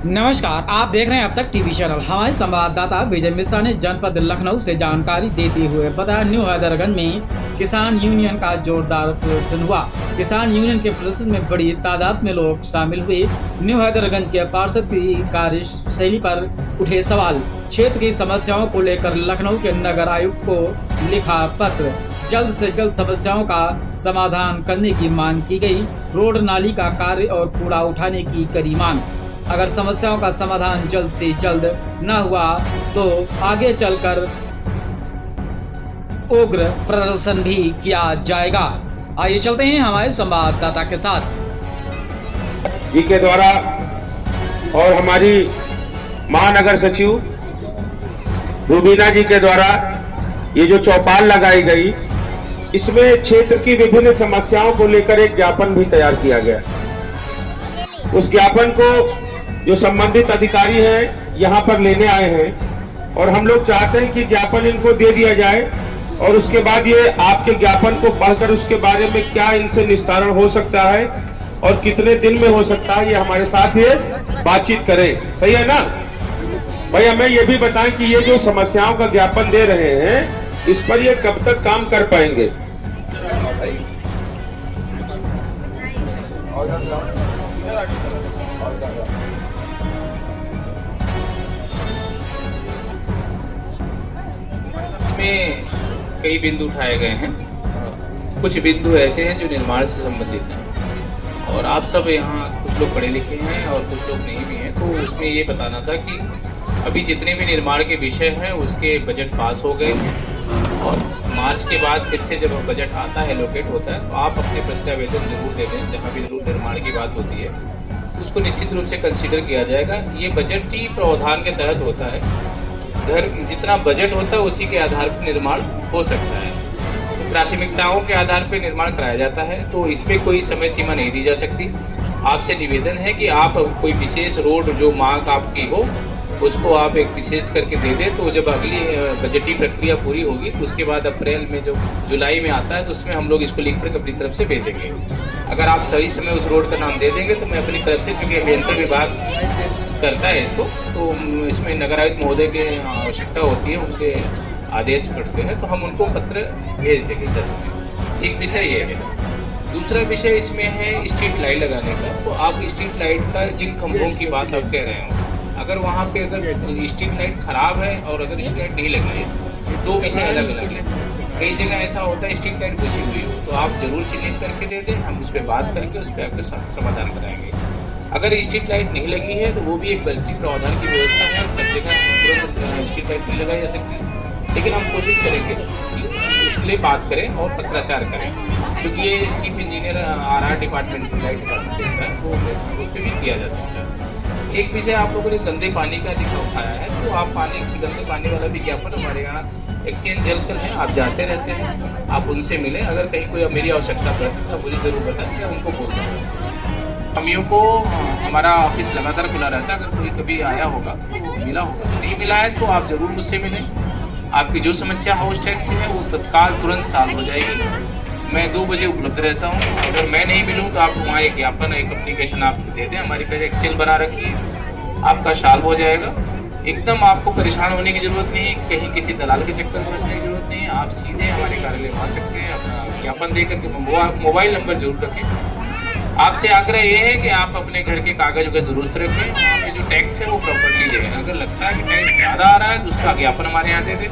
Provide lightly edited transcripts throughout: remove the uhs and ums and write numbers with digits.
नमस्कार, आप देख रहे हैं अब तक टीवी चैनल। हमारे संवाददाता विजय मिश्रा ने जनपद लखनऊ से जानकारी देते हुए बताया, न्यू हैदरगंज में किसान यूनियन का जोरदार प्रदर्शन हुआ। किसान यूनियन के प्रदर्शन में बड़ी तादाद में लोग शामिल हुए। न्यू हैदरगंज के पार्षद की कार्यशैली पर उठे सवाल। क्षेत्र की समस्याओं को लेकर लखनऊ के नगर आयुक्त को लिखा पत्र। जल्द से जल्द समस्याओं का समाधान करने की मांग की गई। रोड नाली का कार्य और कूड़ा उठाने की करी मांग। अगर समस्याओं का समाधान जल्द से जल्द न हुआ तो आगे चलकर उग्र प्रदर्शन भी किया जाएगा। आइए चलते हैं हमारे संवाददाता के साथ जी के द्वारा और हमारी महानगर सचिव रूबीना जी के द्वारा ये जो चौपाल लगाई गई, इसमें क्षेत्र की विभिन्न समस्याओं को लेकर एक ज्ञापन भी तैयार किया गया। उस ज्ञापन को जो संबंधित अधिकारी हैं यहाँ पर लेने आए हैं और हम लोग चाहते हैं कि ज्ञापन इनको दे दिया जाए और उसके बाद ये आपके ज्ञापन को पढ़कर उसके बारे में क्या इनसे निस्तारण हो सकता है और कितने दिन में हो सकता है, ये हमारे साथ ये बातचीत करें। सही है ना भाई? हमें ये भी बताएं कि ये जो समस्याओं का ज्ञापन दे रहे हैं, इस पर ये कब तक काम कर पाएंगे? में कई बिंदु उठाए गए हैं। कुछ बिंदु ऐसे हैं जो निर्माण से संबंधित हैं और आप सब यहाँ कुछ लोग पढ़े लिखे हैं और कुछ लोग नहीं भी हैं, तो उसमें ये बताना था कि अभी जितने भी निर्माण के विषय हैं उसके बजट पास हो गए हैं और मार्च के बाद फिर से जब बजट आता है, एलोकेट होता है, तो आप अपने प्रत्यावेदन जरूर दे दें। जहाँ भी जरूर निर्माण की बात होती है उसको निश्चित रूप से कंसिडर किया जाएगा। ये बजटीय प्रावधान के तहत होता है। घर जितना बजट होता है उसी के आधार पर निर्माण हो सकता है। तो प्राथमिकताओं के आधार पर निर्माण कराया जाता है, तो इसमें कोई समय सीमा नहीं दी जा सकती। आपसे निवेदन है कि आप कोई विशेष रोड जो मांग आपकी हो उसको आप एक विशेष करके दे दें, तो जब अगली बजटीय प्रक्रिया पूरी होगी तो उसके बाद अप्रैल में जो जुलाई में आता है तो उसमें हम लोग इसको लिख कर अपनी तरफ से भेजेंगे। अगर आप सही समय उस रोड का नाम दे देंगे तो मैं अपनी तरफ से, क्योंकि अभियंत्रण विभाग करता है इसको, तो इसमें नगर आयुक्त महोदय की आवश्यकता होती है, उनके आदेश पड़ते हैं, तो हम उनको पत्र भेज देंगे सर। एक विषय ये है। दूसरा विषय इसमें है स्ट्रीट लाइट लगाने का। तो आप स्ट्रीट लाइट का जिन खंभों की बात आप कह रहे हो, अगर वहाँ पे अगर स्ट्रीट लाइट खराब है और अगर स्ट्रीट लाइट नहीं लगी है, दो विषय अलग अलग है। कई जगह ऐसा होता है स्ट्रीट लाइट बुझी हुई हो, तो आप जरूर चिन्हित करके दे दें, हम उस पर बात करके उस पर आपके समाधान कराएंगे। अगर स्ट्रीट लाइट नहीं लगी है तो वो भी एक बजटीय प्रावधान की व्यवस्था है, सब जगह तुरंत स्ट्रीट लाइट नहीं लगाई जा सकती, लेकिन हम कोशिश करेंगे कि उसके लिए बात करें और पत्राचार करें, क्योंकि ये chief engineer or department light department देखता है, तो उस पर भी किया जा सकता है। एक विषय आप लोगों ने गंदे पानी का लिखा उठाया है, तो आप गंदे पानी वाला विज्ञापन हमारे यहाँ एक्सचेंज जलकर है, आप जाते रहते हैं, आप उनसे मिलें। अगर कहीं कोई मेरी आवश्यकता पड़ती है मुझे ज़रूर बताएं, मैं उनको बोल दूँगा। हमियों को हमारा ऑफिस लगातार खुला रहता है, अगर कोई कभी आया होगा तो मिला होगा, नहीं मिला है तो आप ज़रूर मुझसे मिलें। आपकी जो समस्या हाउस टैक्स से है वो तत्काल तुरंत सॉल्व हो जाएगी। मैं 2 बजे उपलब्ध रहता हूँ। अगर मैं नहीं मिलूँ तो आप वहाँ एक ज्ञापन, एक एप्लीकेशन आप दे दें, हमारी पास एक्सेल बना रखी है, आपका सॉल्व हो जाएगा। एकदम आपको परेशान होने की ज़रूरत नहीं है, कहीं किसी दलाल के चक्कर में फंसने की ज़रूरत नहीं है। आप सीधे हमारे कार्यालय में आ सकते हैं, अपना ज्ञापन दे करके मोबाइल नंबर जरूर रखें। आपसे आग्रह ये है कि आप अपने घर के कागज वगैरह दुरुस्त रखें, वहाँ पे जो टैक्स है वो प्रॉपर्ली दें। अगर लगता है कि टैक्स ज़्यादा आ रहा है तो उसका ज्ञापन हमारे यहाँ दे दें।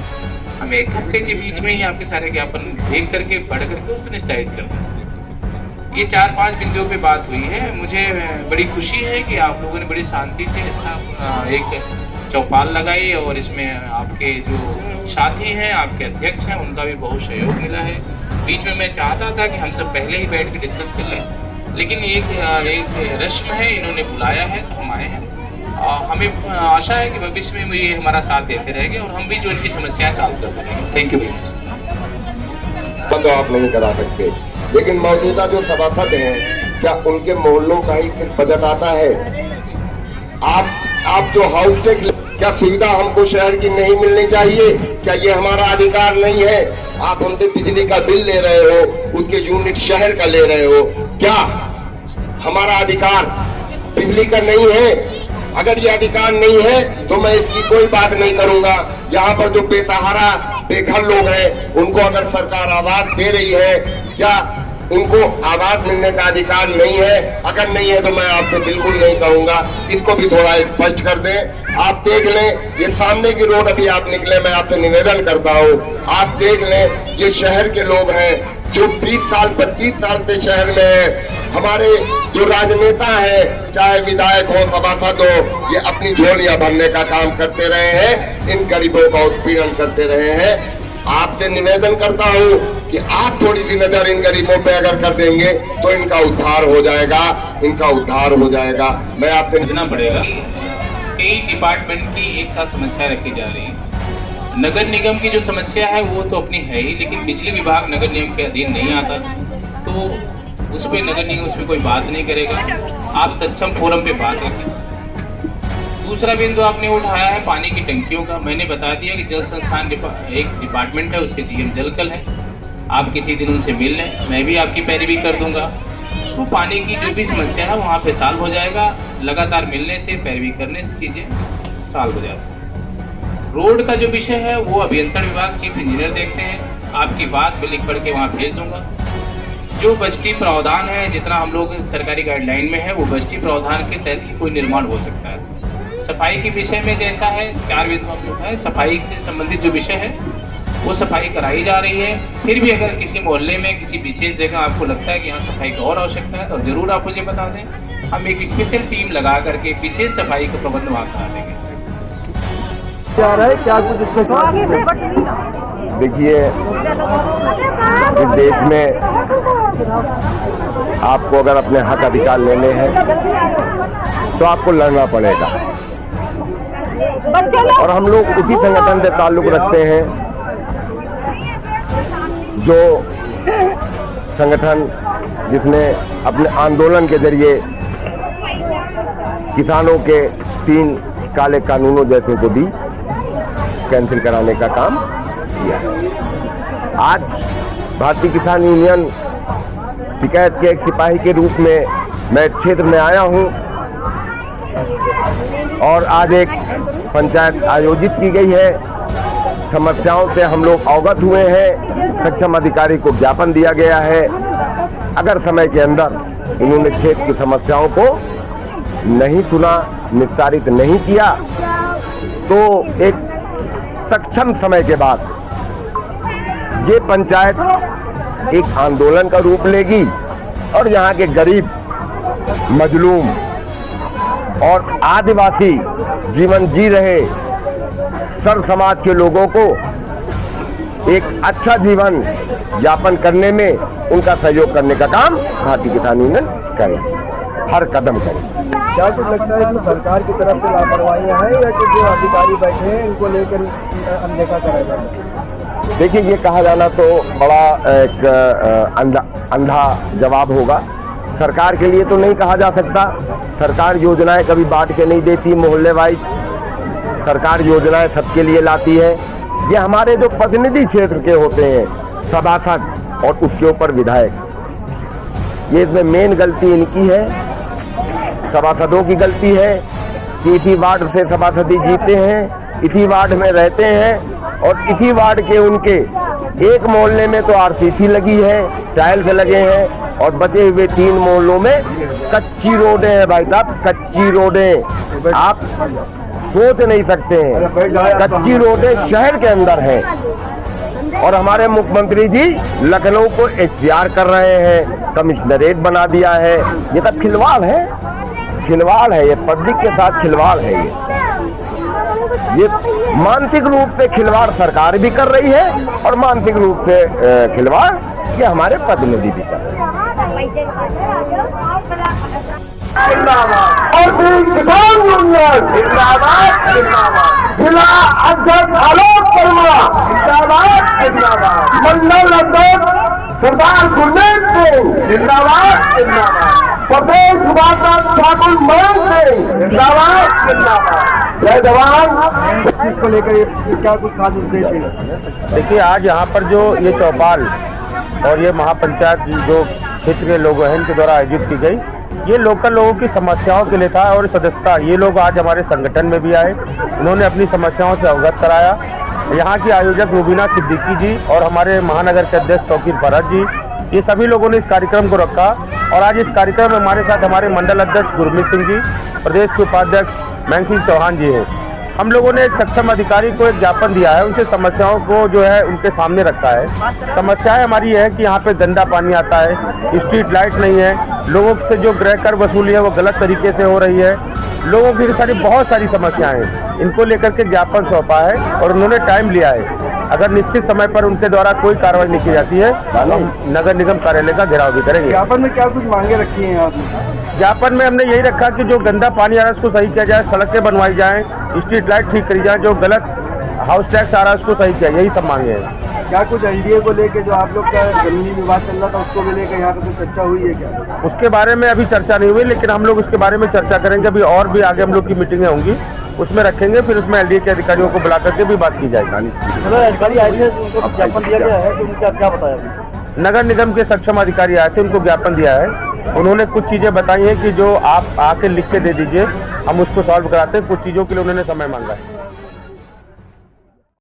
हम 1 हफ्ते के बीच में ही आपके सारे ज्ञापन देख करके पढ़ करके उसको निस्तारित कर दें। ये 4-5 बिंदुओं पे बात हुई है। मुझे बड़ी खुशी है कि आप लोगों ने बड़ी शांति से एक चौपाल लगाई और इसमें आपके जो साथी हैं, आपके अध्यक्ष हैं, उनका भी बहुत सहयोग मिला है। बीच में मैं चाहता था कि हम सब पहले ही बैठ के डिस्कस कर लें, लेकिन एक रस्म है, इन्होंने बुलाया है तो हम आए हैं। हमें आशा है कि भविष्य में ये हमारा साथ देते रहेंगे और हम भी जो इनकी समस्याएं सॉल्व करते रहेंगे। Thank you very much. तो आप नहीं करा सकते, लेकिन मौजूदा जो सभासद हैं, क्या उनके मोहल्लों का ही फिर बजट आता है? आप जो हाउस टैक्स, क्या सुविधा हमको शहर की नहीं मिलनी चाहिए? क्या ये हमारा अधिकार नहीं है? आप हमसे बिजली का बिल ले रहे हो, उसके यूनिट शहर का ले रहे हो, क्या हमारा अधिकार बिजली का नहीं है? अगर ये अधिकार नहीं है तो मैं इसकी कोई बात नहीं करूंगा। यहाँ पर जो बेसहारा बेघर लोग हैं उनको अगर सरकार आवास दे रही है, क्या उनको आवास मिलने का अधिकार नहीं है? अगर नहीं है तो मैं आपसे बिल्कुल नहीं कहूंगा, इसको भी थोड़ा स्पष्ट कर दें। आप देख लें, ये सामने की रोड अभी आप निकले, मैं आपसे निवेदन करता हूँ, आप देख लें, ये शहर के लोग हैं जो 20 साल 25 साल से शहर में है। हमारे जो राजनेता हैं, चाहे विधायक हो, सभासद हो, ये अपनी झोलियां भरने का काम करते रहे हैं, इन गरीबों का उत्पीड़न करते रहे हैं। आपसे निवेदन करता हूँ कि आप थोड़ी सी नजर इन गरीबों पे अगर कर देंगे तो इनका उद्धार हो जाएगा, इनका उद्धार हो जाएगा। मैं आपसे समझना पड़ेगा, कई डिपार्टमेंट की एक साथ समस्या रखी जा रही है। नगर निगम की जो समस्या है वो तो अपनी है ही, लेकिन बिजली विभाग नगर निगम के अधीन नहीं आता, तो उस पर नगर निगम उसमें कोई बात नहीं करेगा। आप सक्षम फोरम पे बात रखें। दूसरा बिंदु आपने उठाया है पानी की टंकियों का। मैंने बता दिया कि जल संस्थान एक डिपार्टमेंट है, उसके जीएम जलकल है। आप किसी दिन उनसे मिल लें, मैं भी आपकी पैरवी कर दूंगा। तो पानी की जो भी समस्या है वहाँ पे सॉल्व हो जाएगा। लगातार मिलने से, पैरवी करने से चीज़ें सॉल्व हो जाती हैं। रोड का जो विषय है वो अभियंत्रण विभाग चीफ इंजीनियर देखते हैं। आपकी बात मैं लिख पढ़ के वहाँ भेज दूंगा। जो बस्ती प्रावधान है, जितना हम लोग सरकारी गाइडलाइन में है, वो बस्ती प्रावधान के तहत ही कोई निर्माण हो सकता है। सफाई के विषय में जैसा है, 4 बिंदु है, सफाई से संबंधित जो विषय है वो सफाई कराई जा रही है। फिर भी अगर किसी मोहल्ले में किसी विशेष जगह आपको लगता है कि यहाँ सफाई की और आवश्यकता है तो जरूर आप मुझे बता दें। हम एक स्पेशल टीम लगा करके विशेष सफाई का प्रबंध वहाँ करा देंगे। क्या रहा है, क्या कुछ देखिए, इस देश में आपको अगर अपने हक अधिकार लेने हैं तो आपको लड़ना पड़ेगा, और हम लोग उसी संगठन से ताल्लुक रखते हैं जो संगठन जिसने अपने आंदोलन के जरिए किसानों के 3 काले कानूनों जैसे को भी कैंसिल कराने का काम किया। आज भारतीय किसान यूनियन शिकायत के एक सिपाही के रूप में मैं क्षेत्र में आया हूं, और आज एक पंचायत आयोजित की गई है। समस्याओं से हम लोग अवगत हुए हैं, सक्षम अधिकारी को ज्ञापन दिया गया है। अगर समय के अंदर इन्होंने क्षेत्र की समस्याओं को नहीं सुना, निस्तारित नहीं किया, तो एक सक्षम समय के बाद ये पंचायत एक आंदोलन का रूप लेगी, और यहाँ के गरीब, मजलूम और आदिवासी जीवन जी रहे सर्व समाज के लोगों को एक अच्छा जीवन यापन करने में उनका सहयोग करने का काम भारतीय किसान यूनियन करे, हर कदम करे। क्या कुछ लगता है कि सरकार की तरफ से लापरवाहियां हैं, या कि जो अधिकारी बैठे हैं इनको लेकर अनदेखा करा जाए? देखिए, ये कहा जाना तो बड़ा एक अंधा जवाब होगा। सरकार के लिए तो नहीं कहा जा सकता। सरकार योजनाएं कभी बांट के नहीं देती मोहल्ले वाइज, सरकार योजनाएं सबके लिए लाती है। ये हमारे जो प्रतिनिधि क्षेत्र के होते हैं, सभासद और उसके ऊपर विधायक, ये इसमें मेन गलती इनकी है, सभासदों की गलती है कि इसी वार्ड से सभासदी जीते हैं, इसी वार्ड में रहते हैं, और इसी वार्ड के उनके एक मोहल्ले में तो आरसीसी लगी है, टाइल्स लगे हैं, और बचे हुए 3 मोहल्लों में कच्ची रोडें हैं। भाई साहब, कच्ची रोडें आप सोच नहीं सकते हैं, कच्ची रोडें शहर के अंदर हैं। और हमारे मुख्यमंत्री जी लखनऊ को एचसीआर कर रहे हैं, कमिश्नरेट बना दिया है। ये सब खिलवाड़ है, खिलवाड़ है, ये पब्लिक के साथ खिलवाड़ है। ये मानसिक रूप से खिलवाड़ सरकार भी कर रही है, और मानसिक रूप से खिलवाड़ ये हमारे प्रतिनिधि भी कर रहे हैं। और किसान यूनियन जिंदाबाद जिंदाबाद, जिला अध्यक्ष आलोक वर्मा जिंदाबाद जिंदाबाद, मंडल अध्यक्ष सरदार गुरमीत सिंह जिंदाबाद जिंदाबाद, प्रदेश उपाध्यक्ष ठाकुर महेंद्र सिंह जिंदाबाद जिंदाबाद। जय जवान। इसको लेकर क्या कुछ खास उद्देश्य है? देखिए, आज यहाँ पर जो ये चौपाल और ये महापंचायत जो क्षेत्र के लोग हैं इनके द्वारा आयोजित की गई, ये लोकल लोगों की समस्याओं के लिए था और सदस्यता ये लोग आज हमारे संगठन में भी आए, उन्होंने अपनी समस्याओं से अवगत कराया। यहाँ की आयोजक रुबीना सिद्दीकी जी और हमारे महानगर के अध्यक्ष तौकीर फरहत जी, ये सभी लोगों ने इस कार्यक्रम को रखा और आज इस कार्यक्रम में हमारे साथ हमारे मंडल अध्यक्ष गुरमीत सिंह जी, प्रदेश के उपाध्यक्ष मैंग सिंह चौहान जी हैं। हम लोगों ने एक सक्षम अधिकारी को एक ज्ञापन दिया है, उनसे समस्याओं को जो है उनके सामने रखा है। समस्याएं हमारी है कि यहाँ पे गंदा पानी आता है, स्ट्रीट लाइट नहीं है, लोगों से जो गृह कर वसूली है वो गलत तरीके से हो रही है, लोगों की सारी बहुत सारी समस्याएं हैं। इनको लेकर के ज्ञापन सौंपा है और उन्होंने टाइम लिया है। अगर निश्चित समय पर उनके द्वारा कोई कार्रवाई नहीं की जाती है तो हम नगर निगम कार्यालय का घेराव भी करेंगे। ज्ञापन में क्या कुछ मांगे रखी हैं आपने? ज्ञापन में हमने यही रखा कि जो गंदा पानी आ रहा है उसको सही किया जाए, सड़कें बनवाई जाएं, स्ट्रीट लाइट ठीक करी जाए, जो गलत हाउस टैक्स आ रहा है उसको सही किया, यही सब मांगे हैं। क्या कुछ एनडीए को लेके जो आप लोग का जमीनी विवाद चल रहा था उसको भी लेकर यहाँ पे कुछ चर्चा हुई है क्या? उसके बारे में अभी चर्चा नहीं हुई, लेकिन हम लोग उसके बारे में चर्चा करेंगे। अभी और भी आगे हम लोग की मीटिंगें होंगी, उसमें रखेंगे, फिर उसमें एलडीए के अधिकारियों को बुला करके भी बात की जाएगी। अधिकारी आए थे, उनको ज्ञापन दिया गया है, तो उनका क्या बताया? नगर निगम के सक्षम अधिकारी आए थे, उनको ज्ञापन दिया है। उन्होंने कुछ चीजें बताई हैं कि जो आप आके लिख के दे दीजिए, हम उसको सॉल्व कराते हैं। कुछ चीजों के लिए उन्होंने समय मांगा है।